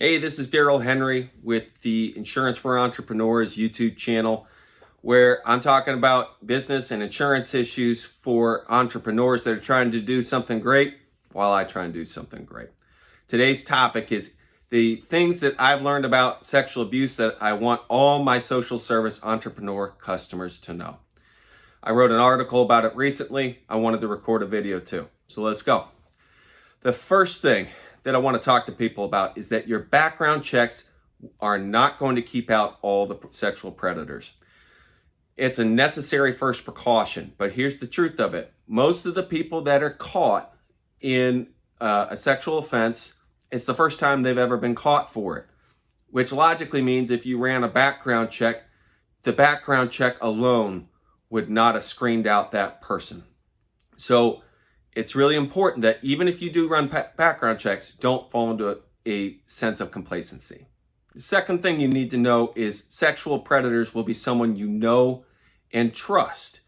Hey, this is Daryl Henry with the Insurance for Entrepreneurs YouTube channel, where I'm talking about business and insurance issues for entrepreneurs that are trying to do something great while I try and do something great. Today's topic is the things that I've learned about sexual abuse that I want all my social service entrepreneur customers to know. I wrote an article about it recently. I wanted to record a video too. So let's go. The first thing that I want to talk to people about is that your background checks are not going to keep out all the sexual predators. It's a necessary first precaution, but here's the truth of it. Most of the people that are caught in a sexual offense, it's the first time they've ever been caught for it, which logically means if you ran a background check, the background check alone would not have screened out that person. So it's really important that even if you do run background checks, don't fall into a sense of complacency. The second thing you need to know is sexual predators will be someone you know and trust.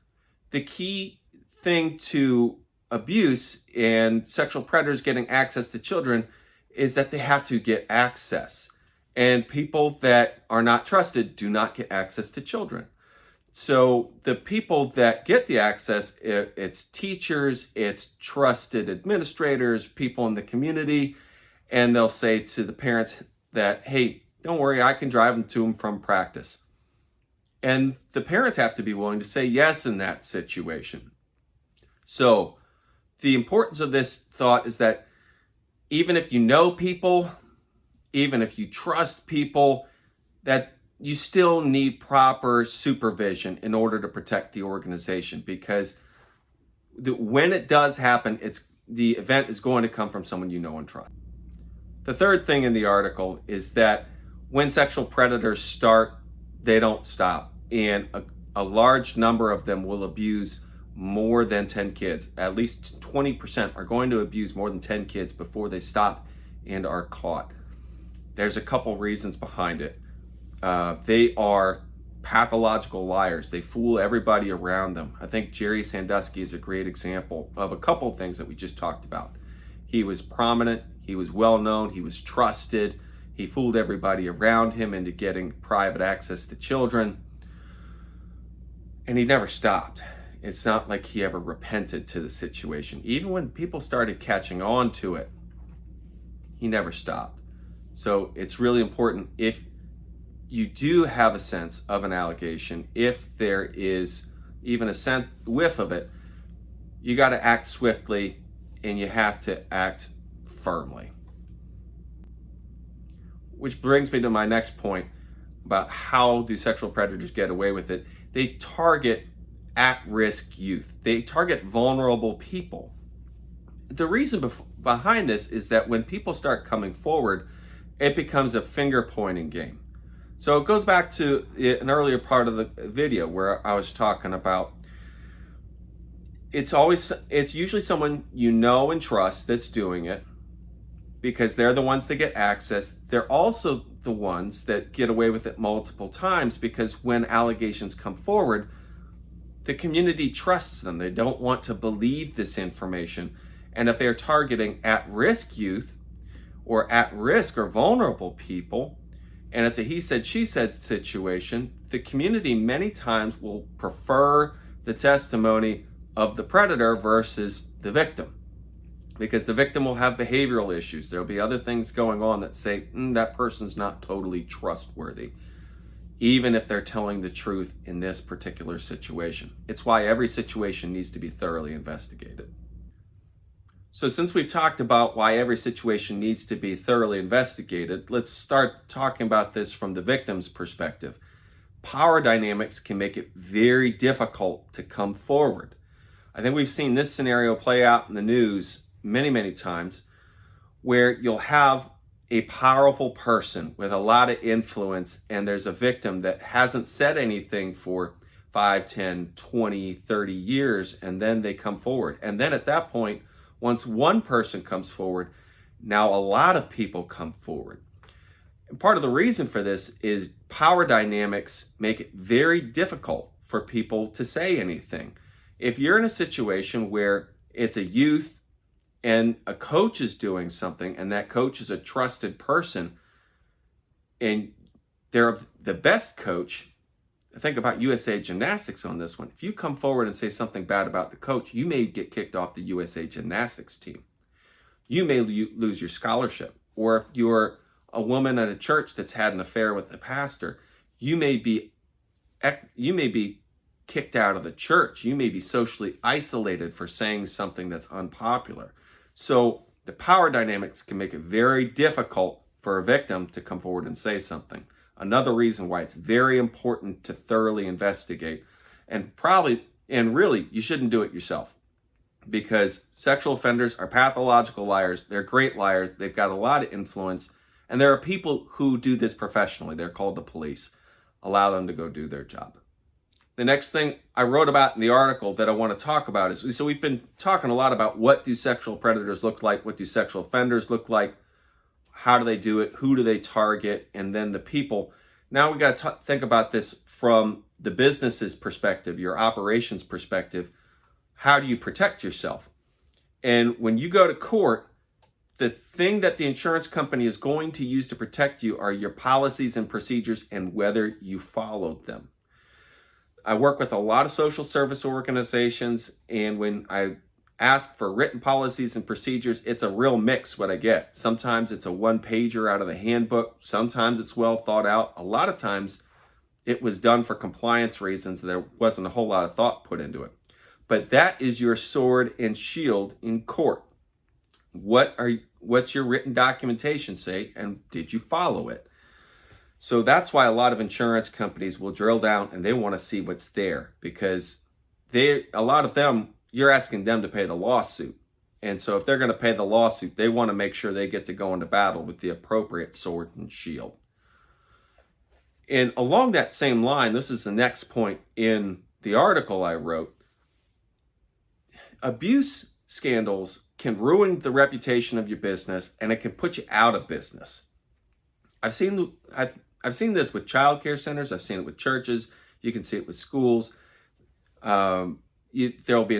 The key thing to abuse and sexual predators getting access to children is that they have to get access. And people that are not trusted do not get access to children. So the people that get the access, it's teachers, it's trusted administrators, people in the community, and they'll say to the parents that, hey, don't worry, I can drive them to and from practice. And the parents have to be willing to say yes in that situation. So the importance of this thought is that even if you know people, even if you trust people, that you still need proper supervision in order to protect the organization, because when it does happen, the event is going to come from someone you know and trust. The third thing in the article is that when sexual predators start, they don't stop. And a large number of them will abuse more than 10 kids. At least 20% are going to abuse more than 10 kids before they stop and are caught. There's a couple reasons behind it. They are pathological liars. They fool everybody around them. I think Jerry Sandusky is a great example of a couple of things that we just talked about. He was prominent, he was well known, he was trusted, he fooled everybody around him into getting private access to children, and he never stopped. It's not like he ever repented to the situation. Even when people started catching on to it, he never stopped. So it's really important, if you do have a sense of an allegation, if there is even a whiff of it, you got to act swiftly and you have to act firmly. Which brings me to my next point about how do sexual predators get away with it. They target at-risk youth. They target vulnerable people. The reason behind this is that when people start coming forward, it becomes a finger-pointing game. So it goes back to an earlier part of the video where I was talking about it's usually someone you know and trust that's doing it, because they're the ones that get access. They're also the ones that get away with it multiple times, because when allegations come forward, the community trusts them. They don't want to believe this information. And if they're targeting at-risk youth or at-risk or vulnerable people, and it's a he said, she said situation, the community many times will prefer the testimony of the predator versus the victim, because the victim will have behavioral issues. There'll be other things going on that say, that person's not totally trustworthy, even if they're telling the truth in this particular situation. It's why every situation needs to be thoroughly investigated. So since we've talked about why every situation needs to be thoroughly investigated, let's start talking about this from the victim's perspective. Power dynamics can make it very difficult to come forward. I think we've seen this scenario play out in the news many, many times, where you'll have a powerful person with a lot of influence, and there's a victim that hasn't said anything for 5, 10, 20, 30 years, and then they come forward. And then at that point, once one person comes forward, now a lot of people come forward. And part of the reason for this is power dynamics make it very difficult for people to say anything. If you're in a situation where it's a youth and a coach is doing something, and that coach is a trusted person, and they're the best coach. Think about USA Gymnastics on this one. If you come forward and say something bad about the coach, you may get kicked off the USA Gymnastics team. You may lose your scholarship. Or if you're a woman at a church that's had an affair with the pastor, you may be kicked out of the church. You may be socially isolated for saying something that's unpopular. So the power dynamics can make it very difficult for a victim to come forward and say something. Another reason why it's very important to thoroughly investigate, and really, you shouldn't do it yourself, because sexual offenders are pathological liars. They're great liars. They've got a lot of influence, and there are people who do this professionally. They're called the police. Allow them to go do their job. The next thing I wrote about in the article that I want to talk about is, so we've been talking a lot about what do sexual predators look like, what do sexual offenders look like, how do they do it, who do they target, and then the people. Now we got to think about this from the business's perspective, your operations perspective. How do you protect yourself? And when you go to court, the thing that the insurance company is going to use to protect you are your policies and procedures and whether you followed them. I work with a lot of social service organizations, and when I ask for written policies and procedures, it's a real mix what I get. Sometimes it's a one-pager out of the handbook. Sometimes it's well thought out. A lot of times it was done for compliance reasons. There wasn't a whole lot of thought put into it. But that is your sword and shield in court. What's your written documentation say, and did you follow it? So that's why a lot of insurance companies will drill down and they want to see what's there, because a lot of them, you're asking them to pay the lawsuit. And so if they're going to pay the lawsuit, they want to make sure they get to go into battle with the appropriate sword and shield. And along that same line, this is the next point in the article I wrote. Abuse scandals can ruin the reputation of your business, and it can put you out of business. I've seen this with child care centers. I've seen it with churches. You can see it with schools. There'll be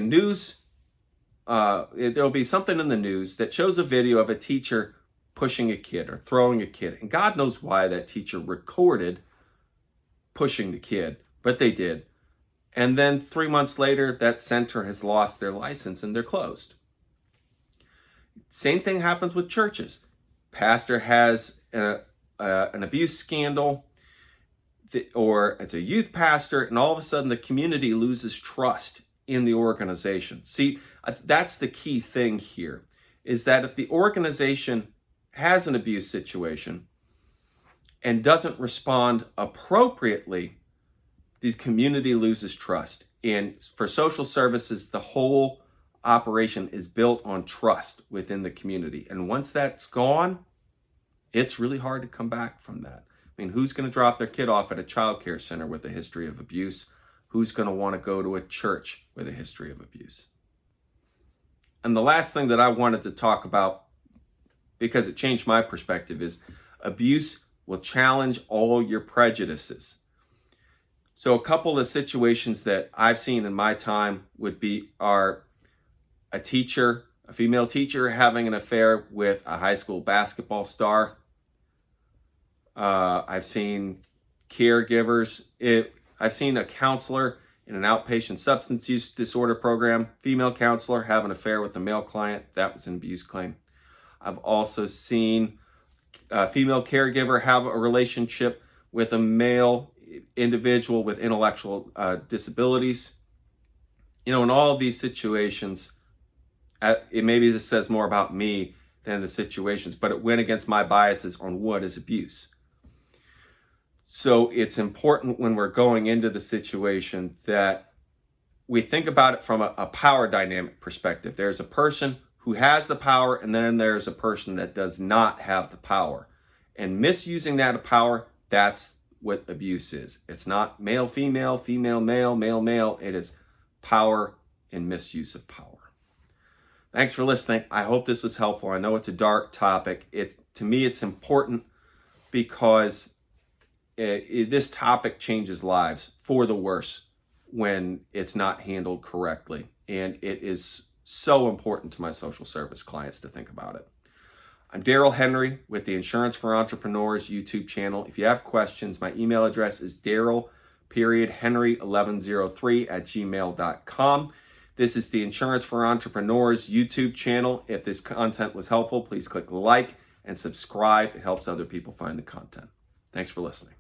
there'll be something in the news that shows a video of a teacher pushing a kid or throwing a kid. And God knows why that teacher recorded pushing the kid, but they did. And then 3 months later, that center has lost their license and they're closed. Same thing happens with churches. Pastor has an abuse scandal, or it's a youth pastor, and all of a sudden the community loses trust in the organization. See, that's the key thing here, is that if the organization has an abuse situation and doesn't respond appropriately, the community loses trust. And for social services, the whole operation is built on trust within the community. And once that's gone, it's really hard to come back from that. I mean, who's going to drop their kid off at a child care center with a history of abuse? Who's going to want to go to a church with a history of abuse? And the last thing that I wanted to talk about, because it changed my perspective, is abuse will challenge all your prejudices. So a couple of situations that I've seen in my time are a female teacher having an affair with a high school basketball star. I've seen caregivers. I've seen a counselor in an outpatient substance use disorder program, female counselor, have an affair with a male client. That was an abuse claim. I've also seen a female caregiver have a relationship with a male individual with intellectual disabilities. In all of these situations, maybe this says more about me than the situations, but it went against my biases on what is abuse. So it's important when we're going into the situation that we think about it from a power dynamic perspective. There's a person who has the power, and then there's a person that does not have the power. And misusing that power, that's what abuse is. It's not male, female, female, male, male, male. It is power and misuse of power. Thanks for listening. I hope this was helpful. I know it's a dark topic. To me, it's important because this topic changes lives for the worse when it's not handled correctly. And it is so important to my social service clients to think about it. I'm Daryl Henry with the Insurance for Entrepreneurs YouTube channel. If you have questions, my email address is daryl.henry1103@gmail.com. This is the Insurance for Entrepreneurs YouTube channel. If this content was helpful, please click like and subscribe. It helps other people find the content. Thanks for listening.